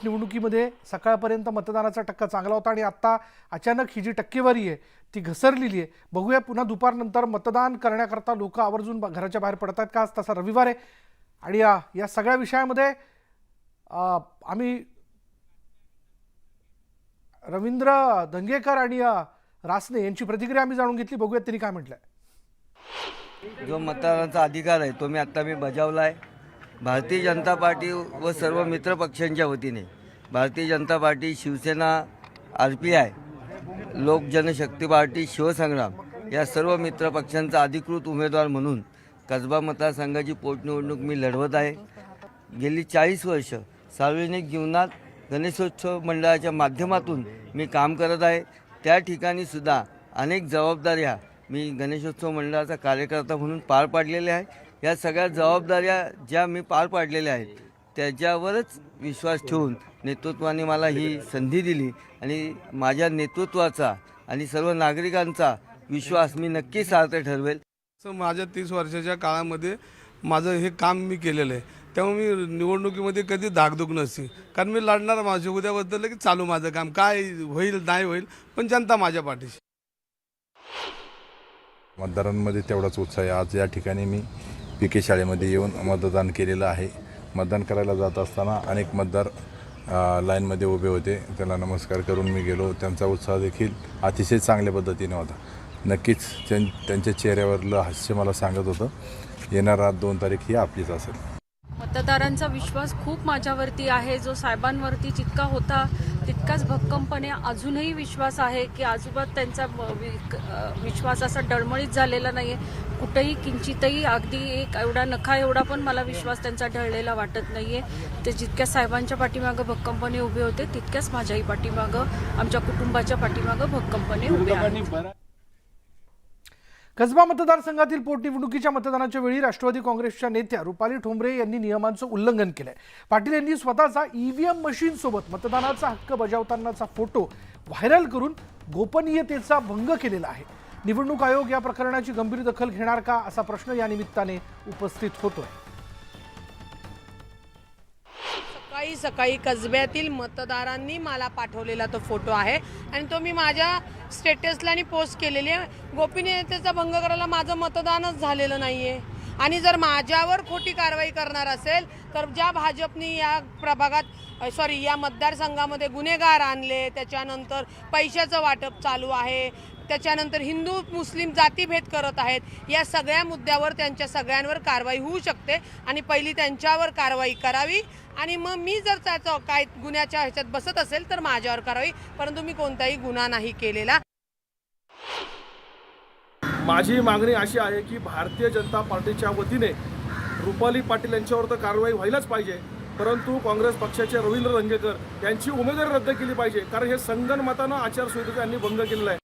निवडणुकीमध्ये सकाळपर्यंत मतदानाचा टक्का चांगला होता आणि आता अचानक ही जी टक्केवारी आहे ती घसरलेली आहे। बघूया पुन्हा दुपारनंतर मतदान करण्याकरता लोक आवर्जून घराच्या बाहेर पडतात का। आज तसा रविवार आहे आणि या सगळ्या विषयामध्ये आम्ही रवींद्र धंगेकर आणि रासने यांची प्रतिक्रिया आम्ही जाणून घेतली। बघूया त्यांनी काय म्हटलंय। जो मतदानाचा अधिकार आहे तो मी बजावला आहे। भारतीय जनता पार्टी व सर्व मित्र पक्षांच्या वतीने भारतीय जनता पार्टी, शिवसेना, RPI, लोक जनशक्ती पार्टी, शिवसंग्राम या सर्व मित्र पक्षांचा अधिकृत उमेदवार म्हणून कसबा मतदारसंघाची पोटनिवडणूक मी लढवत आहे। गेली 40 वर्ष सार्वजनिक जीवनात गणेशोत्सव मंडळाच्या माध्यमातून मी काम करत आहे। त्या ठिकाणी सुद्धा अनेक जबाबदाऱ्या मी गणेशोत्सव मंडळाचा कार्यकर्ता म्हणून पार पाडलेल्या आहे। या सगळ्या जबाबदाऱ्या ज्या मी पार पाडलेल्या आहेत त्याच्यावरच विश्वास ठेवून नेतृत्वाने मला ही संधी दिली आणि माझ्या नेतृत्वाचा आणि सर्व नागरिकांचा विश्वास मी नक्की सार्थ ठरवेल। माझ्या 30 वर्षाच्या काळामध्ये माझं हे काम मी केलेलं आहे, त्यामुळे मी निवडणुकीमध्ये कधी धाकधूक नसते, कारण मी लढणार माझ्या उद्याबद्दल की चालू माझं काम काय होईल नाही होईल, पण जनता माझ्या पाठीशी। मतदारांमध्ये तेवढाच उत्साह आहे। आज या ठिकाणी मी PK शाळेमध्ये येऊन मतदान केलेलं आहे। मतदान करायला जात असताना अनेक मतदार लाईनमध्ये उभे होते, त्यांना नमस्कार करून मी गेलो। त्यांचा उत्साह देखील अतिशय चांगल्या पद्धतीने होता। नक्कीच त्यांच्या चेहऱ्यावरलं हास्य मला सांगत होतं येणारा 2 तारीख ही आपलीच असेल। मतदारांचा विश्वास खूप माझ्यावरती आहे, जो साहेबांवरती जितका होता तितकाच भक्कमपणे अजूनही विश्वास आहे की अजिबात त्यांचा विश्वास असा डळमळीत झालेला नाही आहे। कुठेही किंचितही अगदी एक एवढा नखा एवढा पण मला विश्वास त्यांचा ढळलेला वाटत नाही आहे। ते जितक्या साहेबांच्या पाठीमागं भक्कमपणे उभे होते तितक्याच माझ्याही पाठीमागं, आमच्या कुटुंबाच्या पाठीमागं भक्कमपणे उभे आहेत। कसबा मतदारसंघातील पोटनिवडणुकीच्या मतदानाच्या वेळी राष्ट्रवादी काँग्रेसच्या नेत्या रुपाली ठोंबरे यांनी नियमांचं उल्लंघन केलंय। पाटील यांनी स्वतःचा EVM मशीन सोबत मतदानाचा हक्क बजावतानाचा फोटो व्हायरल करून गोपनीयतेचा भंग केलेला आहे। निवडणूक आयोग या प्रकरणाची गंभीर दखल घेणार का असा प्रश्न या निमित्ताने उपस्थित होतोय। सकाळी कसब्यातील मतदारांनी मला पाठवलेला तो फोटो आहे आणि तो मी माझ्या स्टेटसला आणि पोस्ट केलेली आहे। गोपनीयतेचा भंग करायला माझं मतदानच झालेलं नाहीये आणि जर माझ्यावर खोटी कारवाई करणार असेल तर ज्या भाजपने या प्रभागात या मतदारसंघामध्ये गुन्हेगार आणले, त्याच्यानंतर पैशाचं वाटप चालू आहे, त्याच्यानंतर हिंदू मुस्लिम जातीभेद करत आहेत, या सगळ्या मुद्द्यावर त्यांच्या सगळ्यांवर कारवाई होऊ शकते आणि पहिली त्यांच्यावर कारवाई करावी आणि मग मी जर त्याचं काय गुन्ह्याच्या ह्याच्यात बसत असेल तर माझ्यावर करावी, परंतु मी कोणताही गुन्हा नाही केलेला। माझी मागणी अशी आहे की भारतीय जनता पार्टीच्या वतीने रुपाली पाटील यांच्यावर तर कारवाई व्हायलाच पाहिजे, परंतु काँग्रेस पक्षाचे रवींद्र धंगेकर यांची उमेदवारी रद्द केली पाहिजे, कारण हे संगनमतानं आचारसंहितेचा त्यांनी भंग केलेला आहे।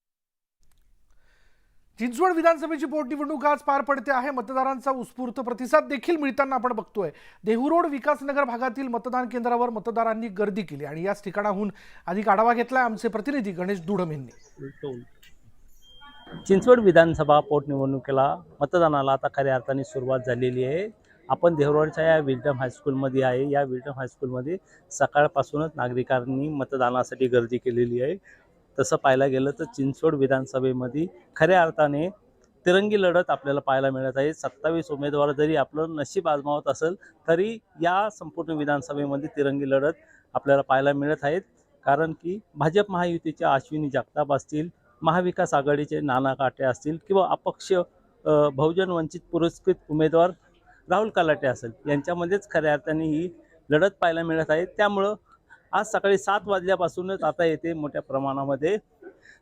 चिंचवड विधानसभेची पोटनिवडणूक आज पार पडते आहे। मतदारांचा उत्स्फूर्त प्रतिसाद देखील मिळताना आपण बघतोय। देहूरोड विकासनगर भागातील मतदान केंद्रावर मतदारांनी गर्दी केली आणि याच ठिकाणाहून अधिक आढावा घेतलाय आमचे प्रतिनिधी गणेश दुडम यांनी। चिंचवड विधानसभा पोटनिवडणुकीला मतदानाला आता खऱ्या अर्थाने सुरुवात झालेली आहे। आपण देहरोडच्या या विल्डम हायस्कूलमध्ये आहे। या विल्डम हायस्कूलमध्ये सकाळपासूनच नागरिकांनी मतदानासाठी गर्दी केलेली आहे। तसं पाहायला गेलं तर चिंचवड विधानसभेमध्ये खऱ्या अर्थाने तिरंगी लढत आपल्याला पाहायला मिळत आहे। 27 उमेदवार जरी आपलं नशीब आजमावत असेल तरी या संपूर्ण विधानसभेमध्ये तिरंगी लढत आपल्याला पाहायला मिळत आहेत, कारण की भाजप महायुतीच्या अश्विनी जगताप असतील, महाविकास आघाडीचे नाना काटे असतील किंवा अपक्ष बहुजन वंचित पुरस्कृत उमेदवार राहुल कलाटे असेल, यांच्यामध्येच खऱ्या अर्थाने ही लढत पाहायला मिळत आहे। त्यामुळं आज सकाळी 7 वाजल्यापासूनच आता येथे मोठ्या प्रमाणामध्ये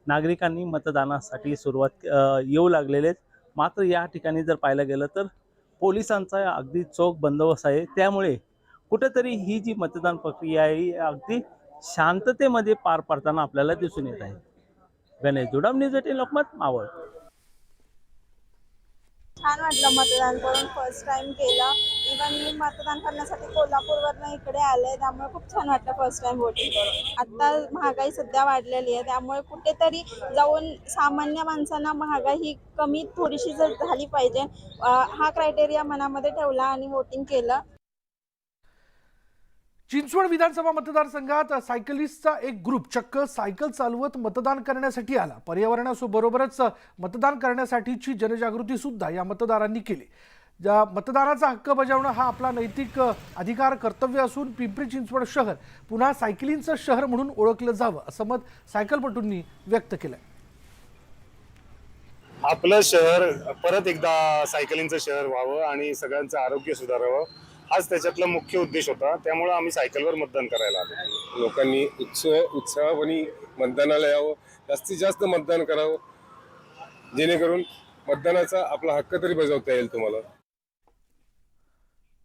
नागरिकांनी मतदानासाठी सुरुवात येऊ लागलेले आहेत। मात्र या ठिकाणी जर पाहायला गेलं तर पोलिसांचा अगदी चोख बंदोबस्त आहे, त्यामुळे कुठेतरी ही जी मतदान प्रक्रिया आहे अगदी शांततेमध्ये पार पडताना आपल्याला दिसून येत आहे। गणेश दुडम, न्यूज 18 लोकमत, मावळ। छान वाटलं मतदान करून, फर्स्ट टाइम केलं। इव्हन मी मतदान करण्यासाठी कोल्हापूरवरनं इकडे आले, त्यामुळे खूप छान वाटलं फर्स्ट टाइम वोटिंग करून। आता महागाई सध्या वाढलेली आहे, त्यामुळे कुठेतरी जाऊन सामान्य माणसांना महागाई ही कमी थोडीशी जर झाली पाहिजे, हा क्रायटेरिया मनामध्ये ठेवला आणि वोटिंग केलं। चिंचवड विधानसभा मतदारसंघात सायकलिस्टचा एक ग्रुप चक्क सायकल चालवत मतदान करण्यासाठी आला. पर्यावरणाबरोबरच मतदान करण्यासाठीची जनजागृती सुद्धा या मतदारांनी केली. मतदानाचा हक्क बजावणं हा आपला नैतिक अधिकार कर्तव्य असून पिंपरी चिंचवड शहर पुन्हा सायकलिंगचं शहर म्हणून ओळखलं जावं असं मत सायकलपटूंनी व्यक्त केलंय. आपलं शहर परत एकदा सायकलिंगचं शहर व्हावं आणि सगळ्यांचं आरोग्य सुधारावं हाच त्याच्यातला मुख्य उद्देश होता. त्यामुळे आम्ही सायकलवर मतदान करायला आलो. लोकांनी उत्साहपणे मतदानाला यावं, जास्तीत जास्त मतदान करावं, जेणेकरून मतदानाचा आपला हक्क तरी बजावता येईल तुम्हाला.